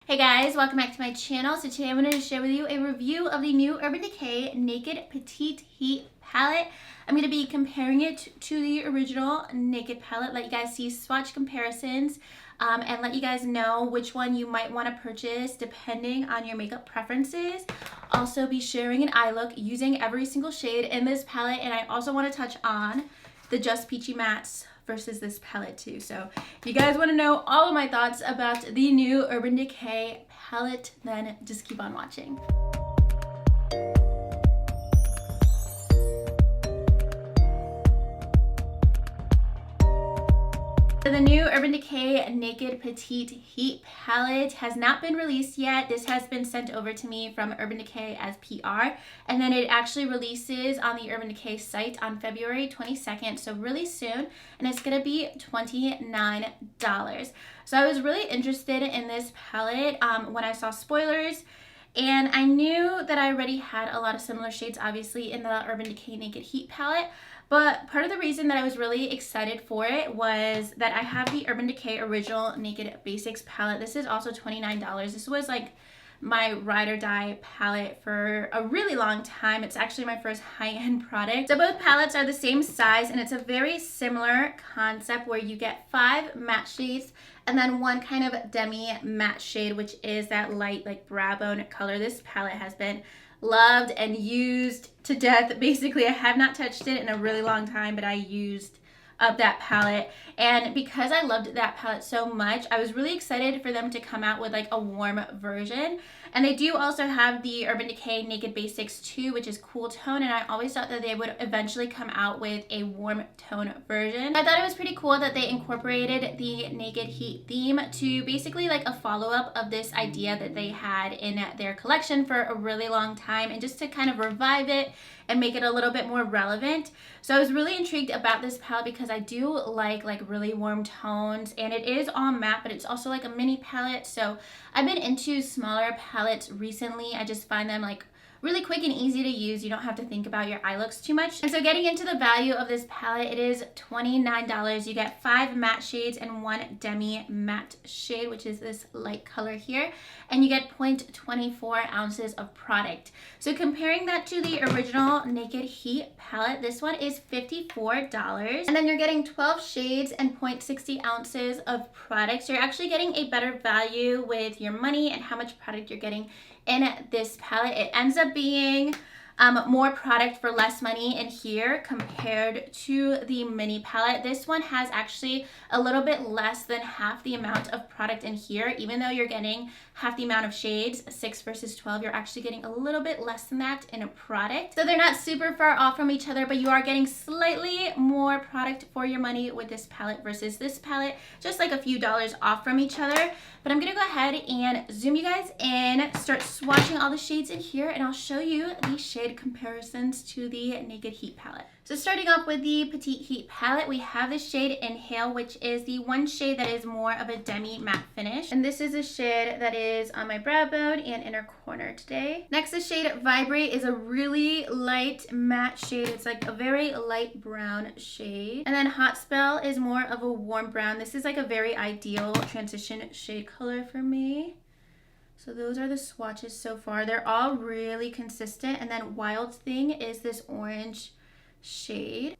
Hey guys, welcome back to my channel. So today I'm going to share with you a review of the new Urban Decay Naked Petite Heat palette. I'm going to be comparing it to the original Naked palette, let you guys see swatch comparisons, and let you guys know which one you might want to purchase depending on your makeup preferences. Also be sharing an eye look using every single shade in this palette, and I also want to touch on the Just Peachy Mattes versus this palette too. So if you guys want to know all of my thoughts about the new Urban Decay palette, then just keep on watching. The new Urban Decay Naked Petite Heat palette has not been released yet. This has been sent over to me from Urban Decay as PR, and then it actually releases on the Urban Decay site on February 22nd, so really soon, and it's gonna be $29. So I was really interested in this palette when I saw spoilers, and I knew that I already had a lot of similar shades obviously in the Urban Decay Naked Heat palette. But part of the reason that I was really excited for it was that I have the Urban Decay Original Naked Basics palette. This is also $29. This was like my ride or die palette for a really long time. It's actually my first high-end product. So both palettes are the same size, and it's a very similar concept where you get 5 matte shades and then one kind of demi matte shade, which is that light like brow bone color. This palette has been loved and used to death. Basically, I have not touched it in a really long time, but I used up that palette, and because I loved that palette so much, I was really excited for them to come out with like a warm version. And they do also have the Urban Decay Naked Basics 2, which is cool tone, and I always thought that they would eventually come out with a warm tone version. I thought it was pretty cool that they incorporated the Naked Heat theme to basically like a follow-up of this idea that they had in their collection for a really long time, and just to kind of revive it and make it a little bit more relevant. So I was really intrigued about this palette because I do like really warm tones, and it is all matte, but it's also like a mini palette. So I've been into smaller palettes recently. I just find them like really quick and easy to use. You don't have to think about your eye looks too much. And so getting into the value of this palette, it is $29. You get 5 matte shades and 1 demi matte shade, which is this light color here, and you get 0.24 ounces of product. So comparing that to the original Naked Heat palette, this one is $54, and then you're getting 12 shades and 0.60 ounces of product. So you're actually getting a better value with your money and how much product you're getting in this palette. It ends up being more product for less money in here compared to the mini palette. This one has actually a little bit less than half the amount of product in here. Even though you're getting half the amount of shades, 6 versus 12, you're actually getting a little bit less than that in a product. So they're not super far off from each other, but you are getting slightly more product for your money with this palette versus this palette, just like a few dollars off from each other. But I'm gonna go ahead and zoom you guys in, start swatching all the shades in here, and I'll show you the shade comparisons to the Naked Heat palette. So starting off with the Petite Heat palette, we have the shade Inhale, which is the one shade that is more of a demi matte finish. And this is a shade that is on my brow bone and inner corner today. Next, the shade Vibrate is a really light matte shade. It's like a very light brown shade. And then Hot Spell is more of a warm brown. This is like a very ideal transition shade color for me. So those are the swatches so far. They're all really consistent. And then Wild Thing is this orange shade.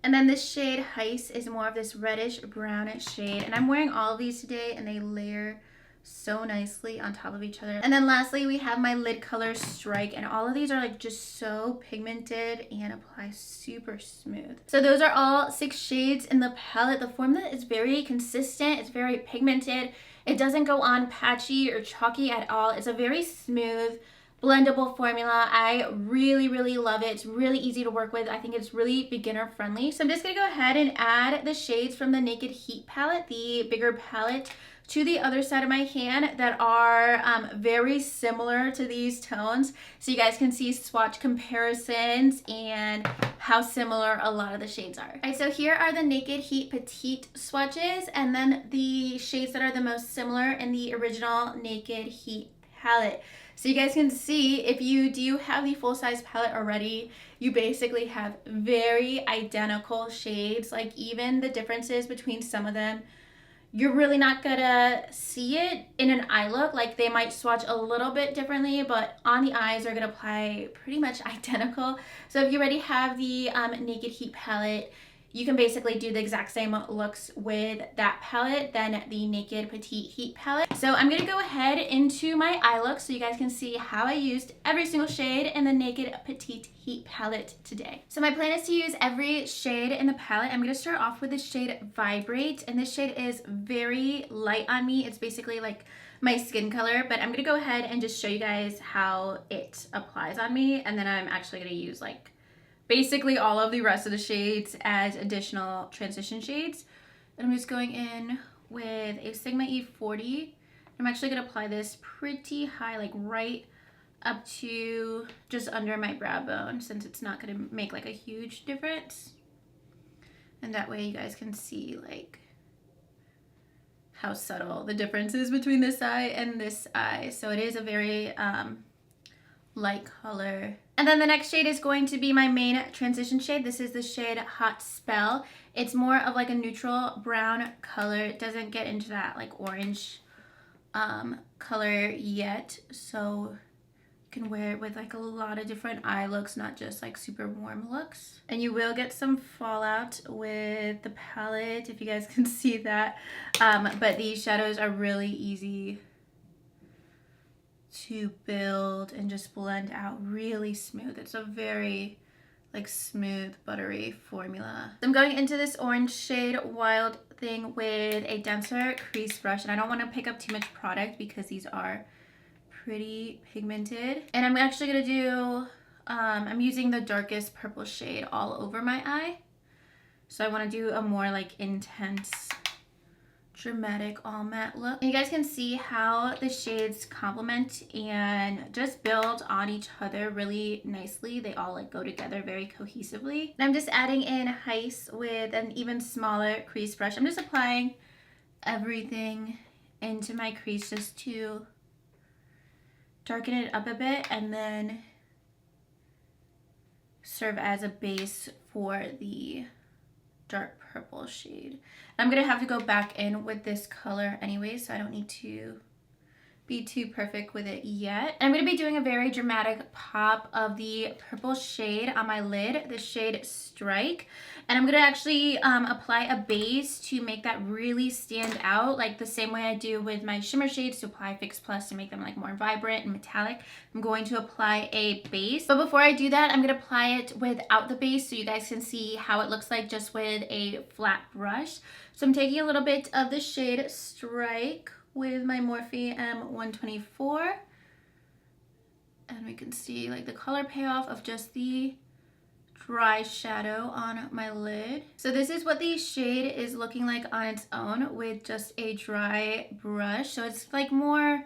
And then this shade Heist is more of this reddish brownish shade. And I'm wearing all of these today, and they layer so nicely on top of each other. And then lastly, we have my lid color Strike, and all of these are like just so pigmented and apply super smooth. So those are all 6 shades in the palette. The formula is very consistent. It's very pigmented. It doesn't go on patchy or chalky at all. It's a very smooth, blendable formula. I really love it. It's really easy to work with. I think it's really beginner friendly. So I'm just gonna go ahead and add the shades from the Naked Heat palette, the bigger palette, to the other side of my hand that are very similar to these tones, so you guys can see swatch comparisons and how similar a lot of the shades are. Alright, so here are the Naked Heat Petite swatches, and then the shades that are the most similar in the original Naked Heat palette. So you guys can see, if you do have the full-size palette already, you basically have very identical shades. Like, even the differences between some of them, you're really not gonna see it in an eye look. Like they might swatch a little bit differently, but on the eyes they're gonna apply pretty much identical. So if you already have the Naked Heat palette, you can basically do the exact same looks with that palette than the Naked Petite Heat palette. So I'm gonna go ahead into my eye look so you guys can see how I used every single shade in the Naked Petite Heat palette today. So my plan is to use every shade in the palette. I'm gonna start off with the shade Vibrate, and this shade is very light on me. It's basically like my skin color, but I'm gonna go ahead and just show you guys how it applies on me, and then I'm actually gonna use like basically all of the rest of the shades as additional transition shades. And I'm just going in with a Sigma E40. I'm actually gonna apply this pretty high, like right up to just under my brow bone, since it's not gonna make like a huge difference. And that way you guys can see like how subtle the difference is between this eye and this eye. So it is a very light color. And then the next shade is going to be my main transition shade. This is the shade Hot Spell. It's more of like a neutral brown color. It doesn't get into that like orange color yet. So you can wear it with like a lot of different eye looks, not just like super warm looks. And you will get some fallout with the palette, if you guys can see that. But these shadows are really easy to build and just blend out really smooth. It's a very like smooth, buttery formula. I'm going into this orange shade Wild Thing with a denser crease brush, and I don't want to pick up too much product because these are pretty pigmented. And I'm actually gonna do I'm using the darkest purple shade all over my eye, so I want to do a more like intense, dramatic all matte look. And you guys can see how the shades complement and just build on each other really nicely. They all like go together very cohesively. And I'm just adding in Heist with an even smaller crease brush. I'm just applying everything into my crease just to darken it up a bit and then serve as a base for the dark purple shade. I'm gonna have to go back in with this color anyway, so I don't need to be too perfect with it yet. I'm gonna be doing a very dramatic pop of the purple shade on my lid, the shade Strike. And I'm gonna actually apply a base to make that really stand out, like the same way I do with my shimmer shades to apply Fix Plus to make them like more vibrant and metallic. I'm going to apply a base. But before I do that, I'm gonna apply it without the base so you guys can see how it looks like just with a flat brush. So I'm taking a little bit of the shade Strike with my Morphe M124, and we can see like the color payoff of just the dry shadow on my lid. So this is what the shade is looking like on its own with just a dry brush. So it's like more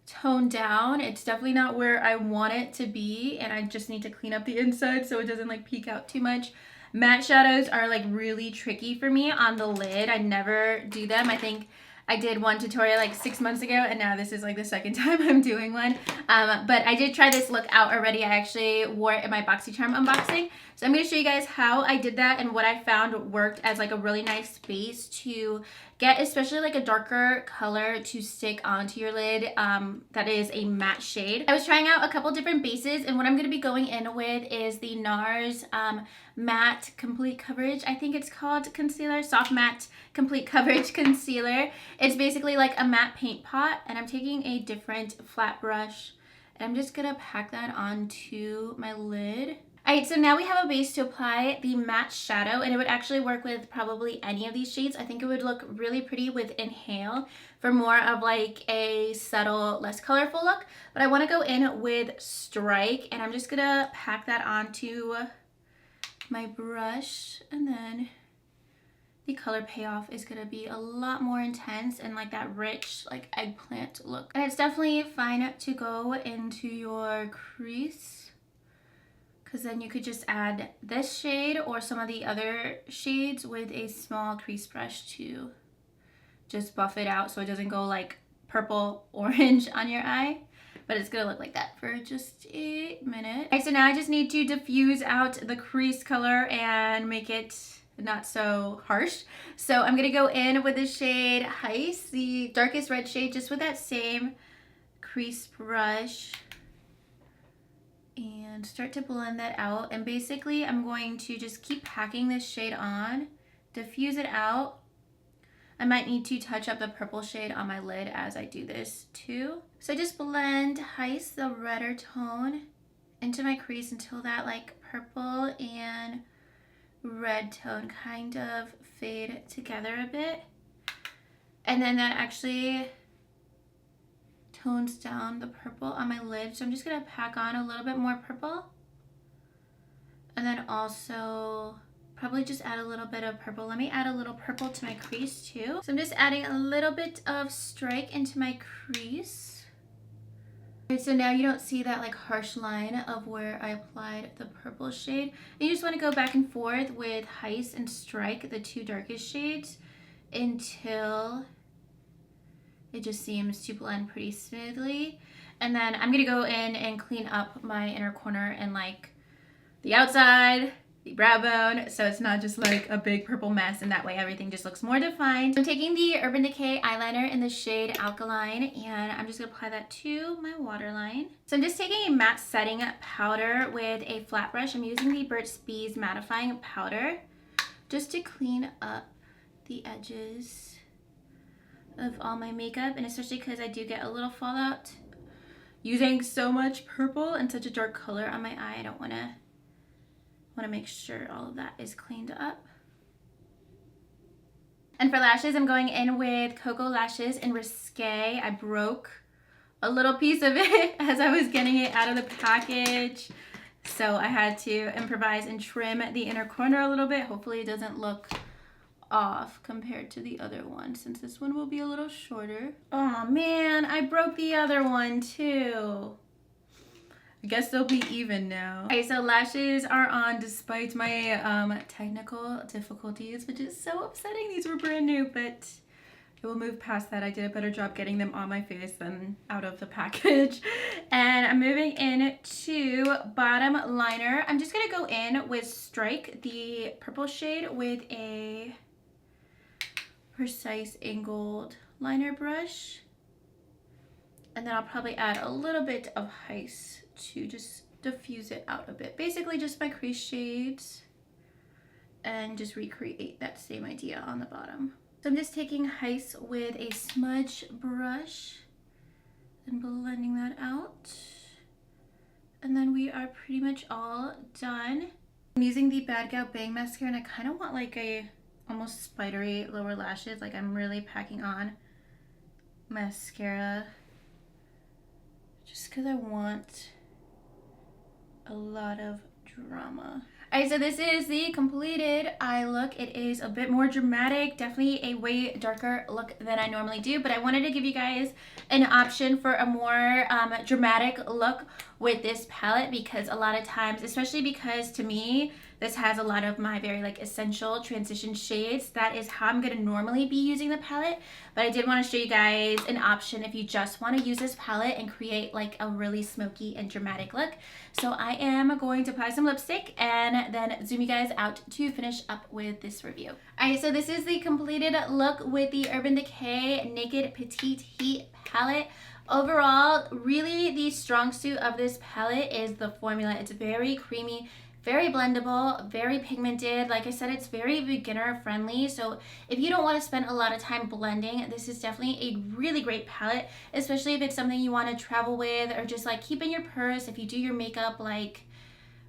toned down. It's definitely not where I want it to be, and I just need to clean up the inside so it doesn't like peek out too much. Matte shadows are like really tricky for me on the lid. I never do them. I think I did one tutorial like 6 months ago, and now this is like the second time I'm doing one. But I did try this look out already. I actually wore it in my BoxyCharm unboxing. So I'm going to show you guys how I did that and what I found worked as like a really nice base to get especially like a darker color to stick onto your lid that is a matte shade. I was trying out a couple different bases, and what I'm going to be going in with is the NARS Matte Complete Coverage, I think it's called, concealer, Soft Matte Complete Coverage Concealer. It's basically like a matte paint pot, and I'm taking a different flat brush and I'm just gonna pack that onto my lid. Alright, so now we have a base to apply the matte shadow, and it would actually work with probably any of these shades. I think it would look really pretty with Inhale for more of like a subtle, less colorful look. But I want to go in with Strike, and I'm just gonna pack that onto my brush, and then the color payoff is gonna be a lot more intense and like that rich like eggplant look. And it's definitely fine to go into your crease, because then you could just add this shade or some of the other shades with a small crease brush to just buff it out so it doesn't go like purple orange on your eye. But it's gonna look like that for just a minute. Okay, so now I just need to diffuse out the crease color and make it not so harsh. So I'm gonna go in with the shade Heist, the darkest red shade, just with that same crease brush, and start to blend that out. And basically I'm going to just keep packing this shade on, diffuse it out. I might need to touch up the purple shade on my lid as I do this too. So I just blend Heist, the redder tone, into my crease until that like purple and red tone kind of fade together a bit. And then that actually tones down the purple on my lid. So I'm just gonna pack on a little bit more purple. And then also probably just add a little bit of purple. Let me add a little purple to my crease too. So I'm just adding a little bit of Strike into my crease. Okay, so now you don't see that like harsh line of where I applied the purple shade. And you just want to go back and forth with Heist and Strike, the two darkest shades, until it just seems to blend pretty smoothly. And then I'm gonna go in and clean up my inner corner and like the outside, the brow bone, so it's not just like a big purple mess, and that way everything just looks more defined. I'm taking the Urban Decay eyeliner in the shade Alkaline, and I'm just gonna apply that to my waterline. So I'm just taking a matte setting powder with a flat brush. I'm using the Burt's Bees mattifying powder just to clean up the edges of all my makeup, and especially because I do get a little fallout using so much purple and such a dark color on my eye. I don't want to make sure all of that is cleaned up. And for lashes, I'm going in with Cocoa Lashes in Risque. I broke a little piece of it as I was getting it out of the package, so I had to improvise and trim the inner corner a little bit. Hopefully it doesn't look off compared to the other one, since this one will be a little shorter. Oh man, I broke the other one too. I guess they'll be even now. Okay, so lashes are on despite my technical difficulties, which is so upsetting. These were brand new, but I will move past that. I did a better job getting them on my face than out of the package. And I'm moving into bottom liner. I'm just gonna go in with Strike, the purple shade, with a precise angled liner brush. And then I'll probably add a little bit of Heist to just diffuse it out a bit. Basically just my crease shades, and just recreate that same idea on the bottom. So I'm just taking Heist with a smudge brush and blending that out. And then we are pretty much all done. I'm using the Bad Gal Bang mascara, and I kind of want like a almost spidery lower lashes. Like I'm really packing on mascara just because I want a lot of drama. Alright, so this is the completed eye look. It is a bit more dramatic, definitely a way darker look than I normally do, but I wanted to give you guys an option for a more dramatic look with this palette, because a lot of times, especially because to me, this has a lot of my very like essential transition shades. That is how I'm going to normally be using the palette, but I did want to show you guys an option if you just want to use this palette and create like a really smoky and dramatic look. So I am going to apply some lipstick and then zoom you guys out to finish up with this review. Alright, so this is the completed look with the Urban Decay Naked Petite Heat palette. Overall, really the strong suit of this palette is the formula. It's very creamy, very blendable, very pigmented. Like I said, it's very beginner friendly. So if you don't want to spend a lot of time blending, this is definitely a really great palette, especially if it's something you want to travel with or just like keep in your purse if you do your makeup like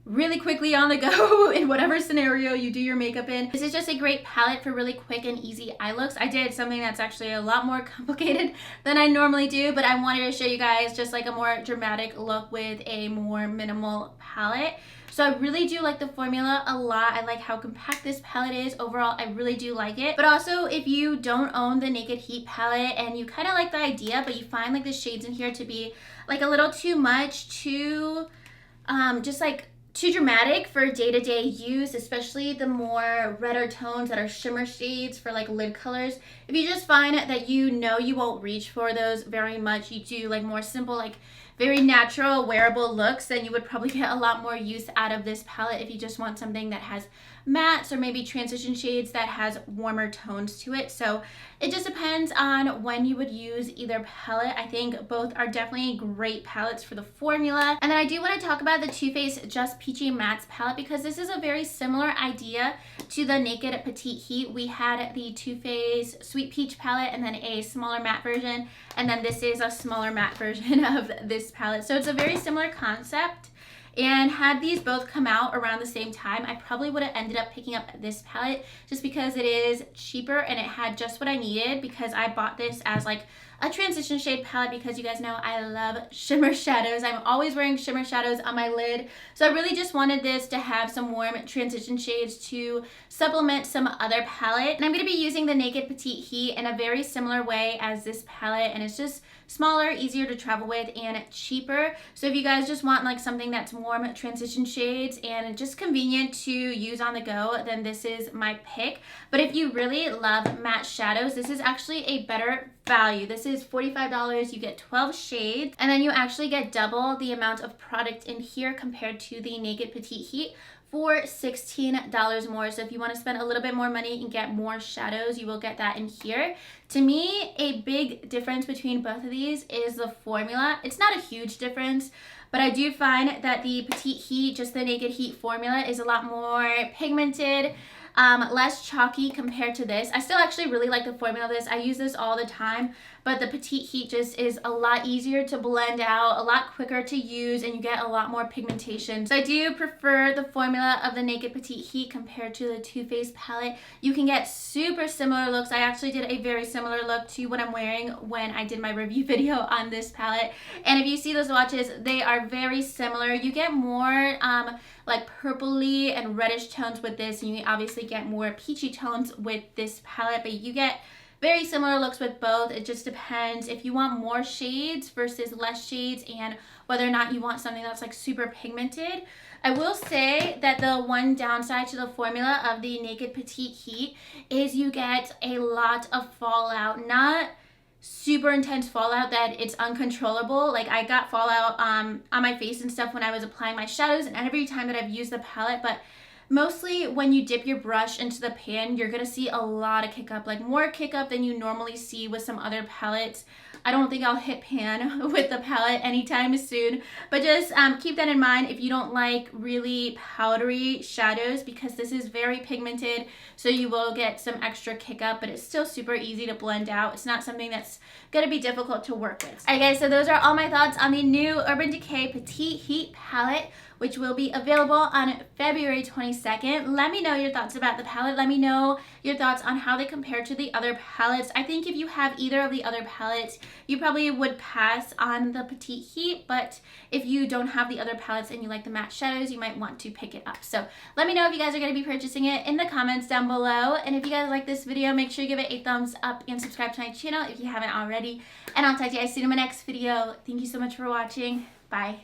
really quickly on the go in whatever scenario you do your makeup in. This is just a great palette for really quick and easy eye looks. I did something that's actually a lot more complicated than I normally do, but I wanted to show you guys just like a more dramatic look with a more minimal palette. So I really do like the formula a lot. I like how compact this palette is. Overall, I really do like it. But also, if you don't own the Naked Heat palette and you kind of like the idea, but you find like the shades in here to be like a little too much, too just like too dramatic for day-to-day use, especially the more redder tones that are shimmer shades for like lid colors. If you just find that you know you won't reach for those very much, you do like more simple like very natural wearable looks, then you would probably get a lot more use out of this palette. If you just want something that has mattes or maybe transition shades that has warmer tones to it. So it just depends on when you would use either palette. I think both are definitely great palettes for the formula. And then I do want to talk about the Too Faced Just Peachy Mattes palette, because this is a very similar idea to the Naked Petite Heat. We had the Too Faced Sweet Peach palette and then a smaller matte version, and then this is a smaller matte version of this palette. So it's a very similar concept. And had these both come out around the same time, I probably would have ended up picking up this palette just because it is cheaper and it had just what I needed, because I bought this as like a transition shade palette, because you guys know I love shimmer shadows. I'm always wearing shimmer shadows on my lid. So I really just wanted this to have some warm transition shades to supplement some other palette. And I'm going to be using the Naked Petite Heat in a very similar way as this palette, and it's just smaller, easier to travel with, and cheaper. So if you guys just want like something that's warm transition shades and just convenient to use on the go, then this is my pick. But if you really love matte shadows, this is actually a better value. This is $45. You get 12 shades, and then you actually get double the amount of product in here compared to the Naked Petite Heat for $16 more. So if you want to spend a little bit more money and get more shadows, you will get that in here. To me, a big difference between both of these is the formula. It's not a huge difference, but I do find that the Petite Heat, just the Naked Heat formula, is a lot more pigmented, less chalky compared to this. I still actually really like the formula of this. I use this all the time, but the Petite Heat just is a lot easier to blend out, a lot quicker to use, and you get a lot more pigmentation. So I do prefer the formula of the Naked Petite Heat compared to the Too Faced palette. You can get super similar looks. I actually did a very similar look to what I'm wearing when I did my review video on this palette. And if you see those swatches, they are very similar. You get more like purpley and reddish tones with this, and you obviously get more peachy tones with this palette, but you get very similar looks with both. It just depends if you want more shades versus less shades, and whether or not you want something that's like super pigmented. I will say that the one downside to the formula of the Naked Petite Heat is you get a lot of fallout. Not super intense fallout that it's uncontrollable. Like I got fallout on my face and stuff when I was applying my shadows and every time that I've used the palette, but mostly when you dip your brush into the pan, you're gonna see a lot of kick up, like more kick up than you normally see with some other palettes. I don't think I'll hit pan with the palette anytime soon, but just keep that in mind if you don't like really powdery shadows, because this is very pigmented, so you will get some extra kick up, but it's still super easy to blend out. It's not something that's gonna be difficult to work with. Alright guys, so those are all my thoughts on the new Urban Decay Petite Heat palette, which will be available on February 22nd. Let me know your thoughts about the palette. Let me know your thoughts on how they compare to the other palettes. I think if you have either of the other palettes, you probably would pass on the Petite Heat, but if you don't have the other palettes and you like the matte shadows, you might want to pick it up. So let me know if you guys are going to be purchasing it in the comments down below. And if you guys like this video, make sure you give it a thumbs up and subscribe to my channel if you haven't already. And I'll talk to you guys soon in my next video. Thank you so much for watching. Bye.